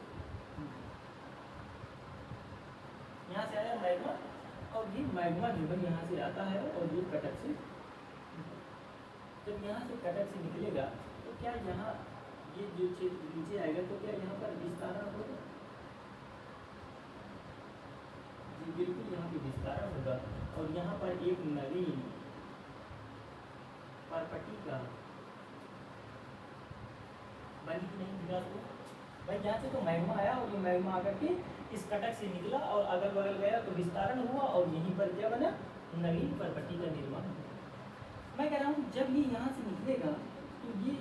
यहाँ से आया मैग्मा, और ये मैग्मा जो है यहाँ से आता है और ये कटक से, जब यहाँ से कटक से निकलेगा तो क्या यहाँ ये जो क्षेत्र नीचे आएगा तो क्या यहाँ पर विस्तारण होगा? जी बिल्कुल, यहाँ पे विस्तारण होगा और यहाँ पर एक नवीन परपटी का बनी कि नहीं विकास हुआ? भाई यहाँ से तो मैग्मा आया और ये मैग्मा आकर के इस कटक से निकला और अगल बगल गया तो विस्तारण हुआ और यहीं पर क्या बना? नवीन परपटी का निर्माण हुआ। मैं कह रहा हूँ जब ये यहाँ से निकलेगा तो ये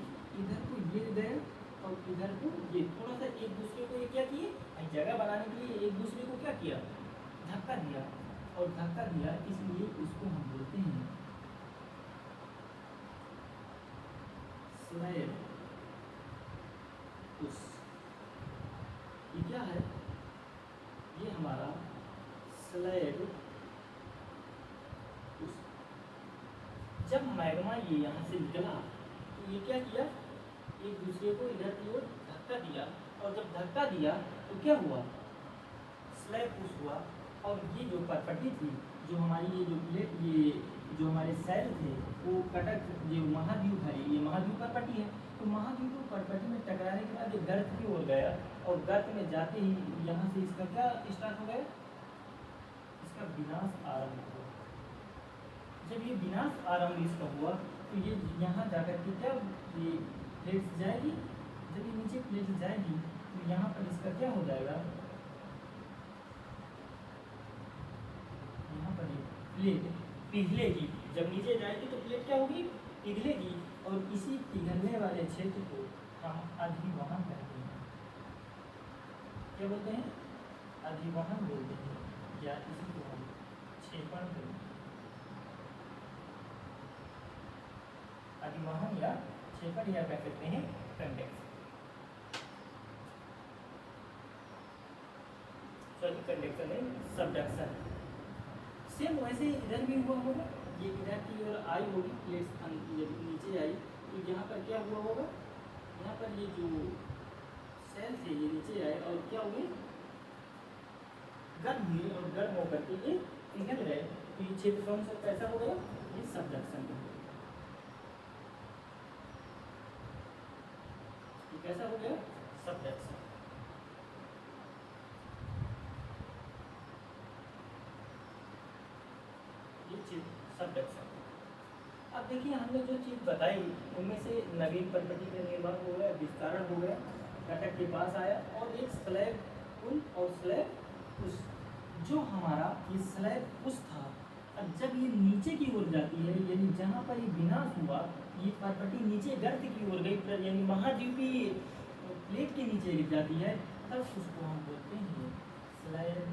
इधर को ये गया और इधर को ये, थोड़ा सा एक दूसरे को ये क्या किए? जगह बनाने के लिए एक दूसरे को क्या किया? धक्का दिया, और धक्का दिया इसलिए उसको हम बोलते हैं स्लैब पुश। ये क्या है? ये हमारा स्लैब पुश। जब मैग्मा ये यहाँ से निकला तो ये क्या किया? एक दूसरे को इधर की ओर धक्का दिया, और जब धक्का दिया तो क्या हुआ? स्लैब पुश हुआ, और ये जो परपटी थी, जो हमारी ये जो प्लेट, ये जो हमारे सेल थे वो कटक, ये महाद्वीप है, ये महाद्वीप परपटी है, तो महाद्वीप को परपटी में टकराने के बाद ये गर्त की ओर गया, और गर्त में जाते ही यहाँ से इसका क्या स्टार्ट हो गया? इसका विनाश आरंभ हुआ। जब ये विनाश आरंभ इसका हुआ तो ये यहाँ जाकर के क्या ये प्लेट जाएगी, जब ये नीचे प्लेट जाएगी तो यहाँ पर इसका क्या हो जाएगा? यहाँ पर ये प्लेट पिघलेगी, जब नीचे जाएगी तो प्लेट क्या होगी? पिघलेगी, और इसी पिघलने वाले क्षेत्र को हम अधिवहन कहते हैं। क्या बोलते हैं? अधिवहन बोलते हैं, या इसी को हम क्षेपण बोलते हैं। अधिवहन या क्षेपण, या कह सकते हैं कंडक्शन। सॉरी, कंडक्शन है सबडक्शन। सेम वैसे इधर भी हुआ होगा, ये इधर की ओर आई होगी प्लेट, जब नीचे आई तो यहाँ पर क्या हुआ होगा? यहाँ पर ये जो सेल थे ये नीचे आए और क्या हुए? गर्म हुए, और गर्म होकर के ये पिघल गए, तो ये क्षेत्र कौन सा कैसा हो गया? ये सबडक्शन हो गया। ये कैसा हो गया? सबडक्शन। सबडक्शन। अब देखिए हमने जो चीज़ बताई उनमें से नवीन परपटी का निर्माण हो गया, विस्तारण हो गया, कटक के पास आया, और एक स्लैब पुल और स्लैब पुश। जो हमारा ये स्लैब पुश था, अब जब ये नीचे की ओर जाती है, यानी जहाँ पर ये विनाश हुआ, ये परपटी नीचे गर्त की ओर गई, यानी महाद्वीपी प्लेट के नीचे गिर जाती है, तब उसको हम बोलते हैं स्लैब।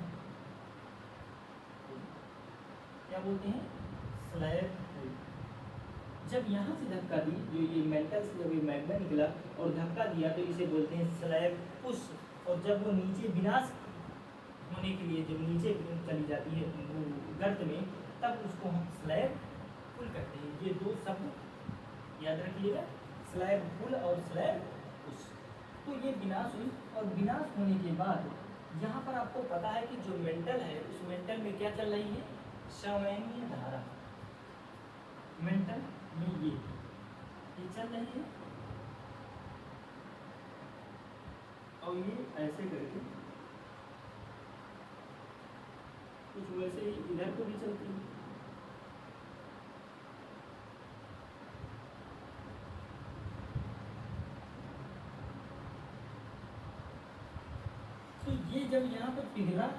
क्या बोलते हैं? स्लैब पुल। जब यहाँ से धक्का दी, जो ये मेंटल से जब ये मैग्मा निकला और धक्का दिया, तो इसे बोलते हैं स्लैब पुश। और जब वो नीचे विनाश होने के लिए जब नीचे चली जाती है वो गर्त में, तब उसको हम स्लैब पुल कहते हैं। ये दो शब्द याद रखिएगा, स्लैब पुल और स्लैब पुश। तो ये विनाश हुई, और विनाश होने के बाद यहाँ पर आपको पता है कि जो मेंटल है उस मेंटल में क्या चल रही है? संवहनीय धारा। मेंटल में ये चल रही है और ये ऐसे करके कुछ वैसे ही इधर को भी चलती है। तो ये जब यहाँ पर पिघला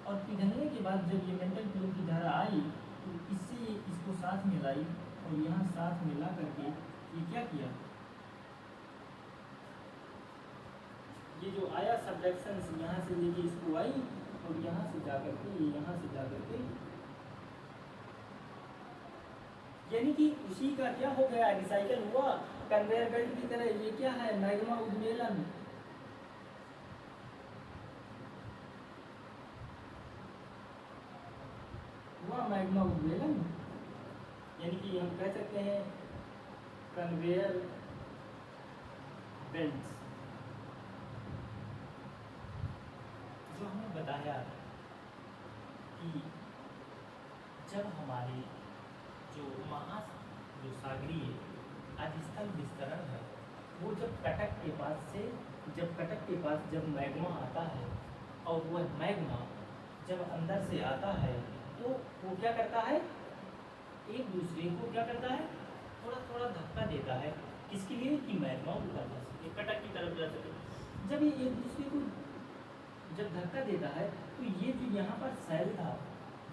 और पिघलने के बाद जब ये मेंटल फ्लो की धारा आई तो इससे इसको साथ मिलाई और यहाँ साथ मिला करके ये क्या किया, ये जो आया सब्डक्शंस यहाँ से लेके इसको आई और यहाँ से जाकर के यहाँ से जाकर के, यानी कि उसी का क्या हो गया, रिसाइकल हुआ कन्वेयर बेल्ट की तरह। ये क्या है, मैग्मा उद्वेलन। हुआ मैग्मा उद्वेलन, यानी कि हम कह सकते हैं कन्वेयर बेल्ट्स। जो हमने बताया कि जब हमारे जो सागरीय अधिस्थल विस्तरण है वो जब कटक के पास जब मैग्मा आता है और वह मैग्मा जब अंदर से आता है तो वो क्या करता है, एक दूसरे को क्या करता है, थोड़ा थोड़ा धक्का देता है। किसके लिए, कि मैग्मा ऊपर जा सके, कटक की तरफ जा सके। जब ये एक दूसरे को जब धक्का देता है तो ये जो यहाँ पर सेल था,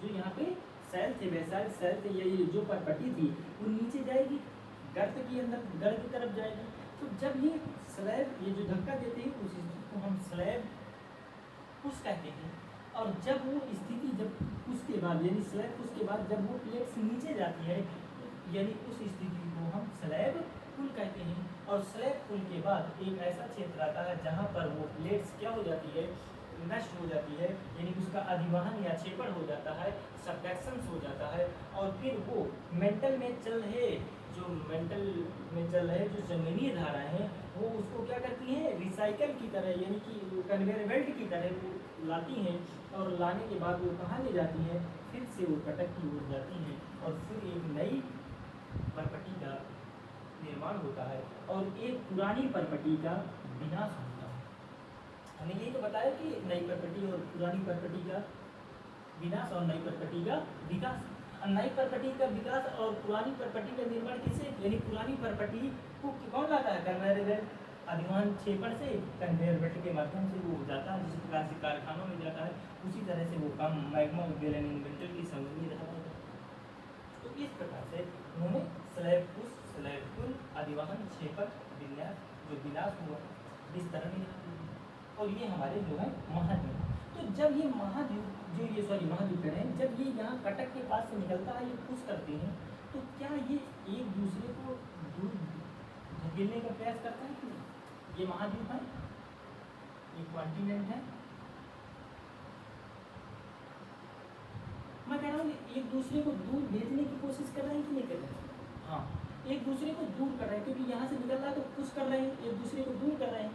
जो यहाँ पे सेल थे, बेसाइड सेल थे, ये जो परपटी थी वो नीचे जाएगी, गर्त के अंदर गर्त की तरफ जाएगी। तो जब ये स्लैब, ये जो धक्का देते हैं उस स्थिति को हम स्लैब पुश कहते हैं। और जब वो स्थिति जब उसके बाद यानी स्लैब पुश के बाद जब वो प्लेट से नीचे जाती है यानी उस स्थिति को हम स्लैब पुल कहते हैं। और स्लैब पुल के बाद एक ऐसा क्षेत्र आता है जहाँ पर वो प्लेट्स क्या हो जाती है, नष्ट हो जाती है, यानी उसका अधिवहन या क्षेपण हो जाता है, सबडक्शंस हो जाता है। और फिर वो मेंटल में चल रहे जो जमीनी धाराएं हैं वो उसको क्या करती हैं, रिसाइकल की तरह यानी कि कन्वेयर बेल्ट की तरह वो लाती हैं। और लाने के बाद वो कहाँ ले जाती हैं, फिर से वो कटक की ओर जाती हैं और फिर एक नई परपटी का निर्माण होता है और एक पुरानी परपटी का विनाश होता है। हमने यही तो बताया कि नई परपटी और पुरानी परपटी का विनाश और नई परपटी का विकास। नई परपटी का विकास और पुरानी परपटी का निर्माण किससे, यानी पुरानी परपटी को कौन लाता है, कन्वेयर बेल्ट अधिवहन क्षेपण से कन्वेयर बेल्ट के माध्यम से वो जाता है, जिस प्रकार से कारखानों में जाता है उसी तरह से वो काम मैग्मा उद्वेलन इन्वेंटर की समझ रहा है। तो इस प्रकार से उन्होंने स्लैब पुश, स्लैब पुल, अधिवहन, क्षेपण, विन्यास, जो विनाश हुआ विस्तरण, और ये हमारे जो है महाद्वीप। तो जब ये महाद्वीप महाद्वीप कह रहे हैं, जब ये यहाँ कटक के पास से निकलता है, ये पुश करते हैं, तो क्या ये एक दूसरे को दूर धकेलने का प्रयास करता है कि नहीं? ये महाद्वीप है, ये कॉन्टिनेंट है। मैं कह रहा हूँ एक दूसरे को दूर भेजने की कोशिश कर रहे हैं कि नहीं कर रहे हैं? हाँ, एक दूसरे को दूर कर रहे हैं, क्योंकि यहाँ से निकल रहा है तो पुश कर रहे हैं, एक दूसरे को दूर कर रहे हैं,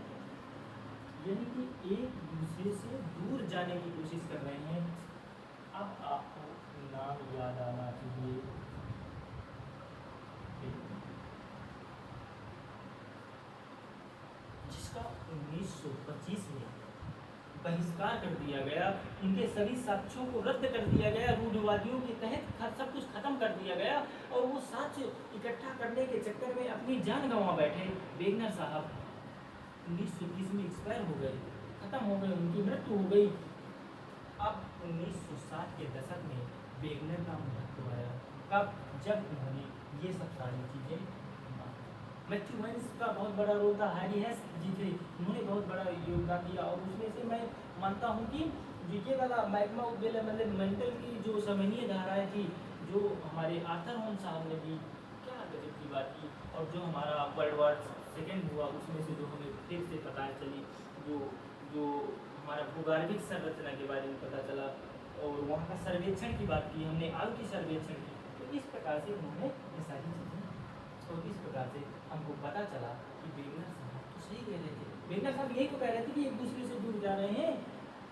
यानी कि एक दूसरे से दूर जाने की कोशिश कर रहे हैं। अब आपको नाम याद आना चाहिए, जिसका 1925 में बहिष्कार कर दिया गया, उनके सभी साक्ष्यों को रद्द कर दिया गया, रूढ़िवादियों के तहत सब कुछ खत्म कर दिया गया और वो साक्ष्य इकट्ठा करने के चक्कर में अपनी जान गंवा बैठे। वेगनर साहब 1930 में एक्सपायर हो गए, खत्म हो गए, उनकी मृत्यु हो गई। अब 1960 के दशक में वेगनर का मृत्यु आया। कब? जब उन्होंने ये सब सारी चीज़ें, मैथ्यू हेंस का बहुत बड़ा रोल था, हैरी हेंस जी थे, उन्होंने बहुत बड़ा योगदान दिया। और उसमें से मैं मानता हूँ कि जो ये वाला मैग्मा उद्वेलन मतलब मेंटल की जो समनीय धाराएँ थी, जो हमारे आर्थर होम साहब ने भी क्या गजब की बात की। और जो हमारा वर्ल्ड वॉर सेकेंड हुआ उसमें से जो हमें फिर से पता चली, जो हमारा भूगर्भिक संरचना के बारे में पता चला और वहाँ का सर्वेक्षण की बात की हमने, आग की सर्वेक्षण की। तो इस प्रकार से उन्होंने ये सारी चीज़ें, और इस प्रकार से हमको पता चला कि वेगनर साहब तो सही कह रहे थे। वेगनर साहब यही तो कह रहे थे कि एक दूसरे से दूर जा रहे हैं,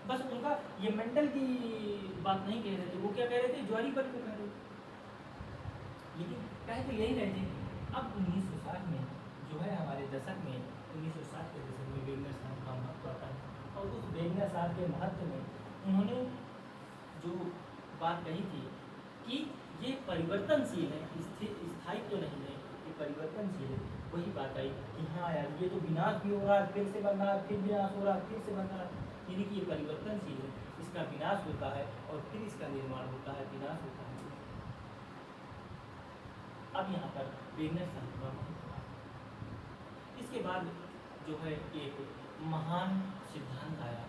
बस उनका ये मेंटल की बात नहीं कह रहे थे, वो क्या कह रहे थे, ज्वारी पर को कह रहे थे, लेकिन कह तो यही रहे थे। अब 1960 में जो है हमारे दशक में 1960 के दशक में वेगनर साहब का महत्व आता है। और उस वेगनर साहब के महत्व में उन्होंने जो बात कही थी कि ये परिवर्तनशील है, स्थायी तो नहीं है, ये परिवर्तनशील है, वही बात आई कि हाँ यार ये तो विनाश भी हो रहा है, फिर से बन रहा है, फिर विनाश हो रहा है, फिर से बन रहा है, यानी कि ये परिवर्तनशील है, इसका विनाश होता है और फिर इसका निर्माण होता है, विनाश होता है। अब यहाँ पर वेगनर साहब का महत्व आता। इसके बाद जो है एक महान सिद्धांत आया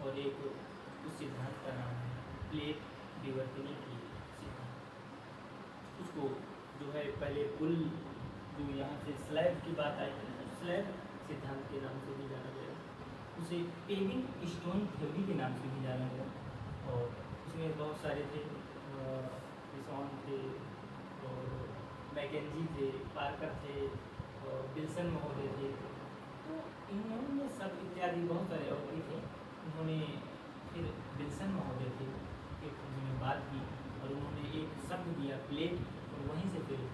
और एक उस सिद्धांत का नाम है प्लेट विवर्तनी की सिद्धांत। उसको जो है पहले पुल जो यहाँ से स्लैब की बात आई थी, स्लैब सिद्धांत के नाम से भी जाना गया, उसे पेविंग स्टोन थ्योरी के नाम से भी जाना गया। और उसमें बहुत सारे थे, विसॉन थे और मैकेंजी थे, पार्कर थे और विल्सन महोदय थे। तो इन्होंने सब इत्यादि बहुत सारे और भी थे। उन्होंने फिर विल्सन महोदय थे, एक उन्होंने बात की और उन्होंने एक शब्द दिया प्लेट, और वहीं से फिर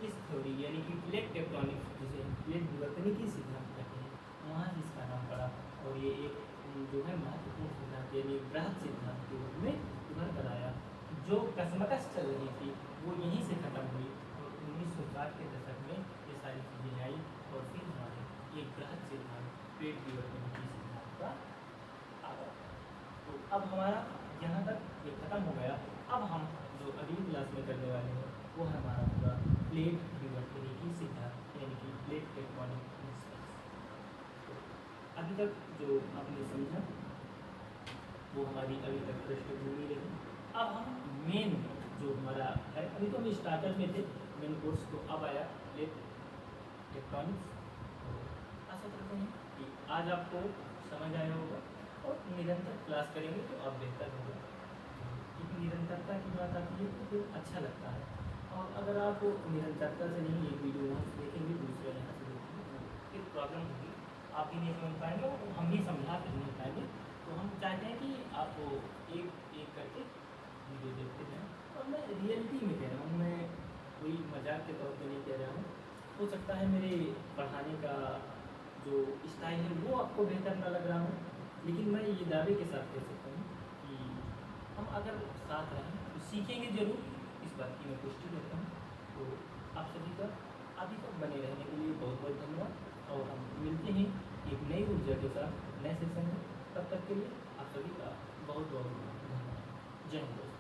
इस थ्योरी यानी कि प्लेट टेक्टोनिक्स, जिसे प्लेट विवर्तनी की सिद्धांत कहते हैं, वहाँ से इसका नाम पड़ा। और ये एक जो है महत्वपूर्ण सिद्धांत यानी बृहद सिद्धांत के रूप में उभर कर आया। जो कशमकश चल रही थी वो यहीं से खत्म हुई और 1960 के दशक में ये सारी चीज़ें आई और फिर हमारे एक बृहद सिद्धांत प्लेट विवर्तनी की सिद्धांत का आ गया। तो अब हमारा यहाँ तक ये खत्म हो गया। अब हम जो अगली क्लास में करने वाले हैं वो है हमारा पूरा प्लेट विवर्तनी की सिद्धांत यानी कि प्लेट टेक्टोनिक प्रिंसिपल्स। तो अभी तक जो आपने समझा वो हमारी अभी तक पृष्ठभूमि रही। अब हम मेन जो हमारा है, अभी तो हम स्टार्टर में थे, मेन कोर्स तो अब आया प्लेट टेक्टोनिक्स। तो आशा करते हैं कि आज आपको समझ आया होगा और निरंतर क्लास करेंगे तो अब बेहतर होगा। क्योंकि निरंतरता की बात आती है तो फिर अच्छा लगता है। और अगर आप निरंतरता से नहीं एक वीडियो यहाँ से देखेंगे, दूसरे यहाँ से देखेंगे तो फिर प्रॉब्लम होगी, आप भी नहीं समझ पाएंगे और हम भी समझा कर नहीं पाएंगे। तो हम चाहते हैं कि आप एक एक करके वीडियो देखते जाएँ। और मैं रियलिटी में कह रहा हूँ, मैं कोई मजाक के तौर पे नहीं कह रहा हूँ। हो सकता है मेरे पढ़ाने का जो स्टाइल है वो आपको बेहतर ना लग रहा हो, लेकिन मैं ये दावे के साथ कह सकता हूँ कि हम अगर साथ रहें तो सीखेंगे ज़रूर, इस बात की मैं पुष्टि करता हूँ। तो आप सभी का अभी तक बने रहने के लिए बहुत बहुत धन्यवाद और हम मिलते हैं एक नई ऊर्जा के साथ नए सेशन में। तब तक के लिए आप सभी का बहुत बहुत धन्यवाद। जय हिंद।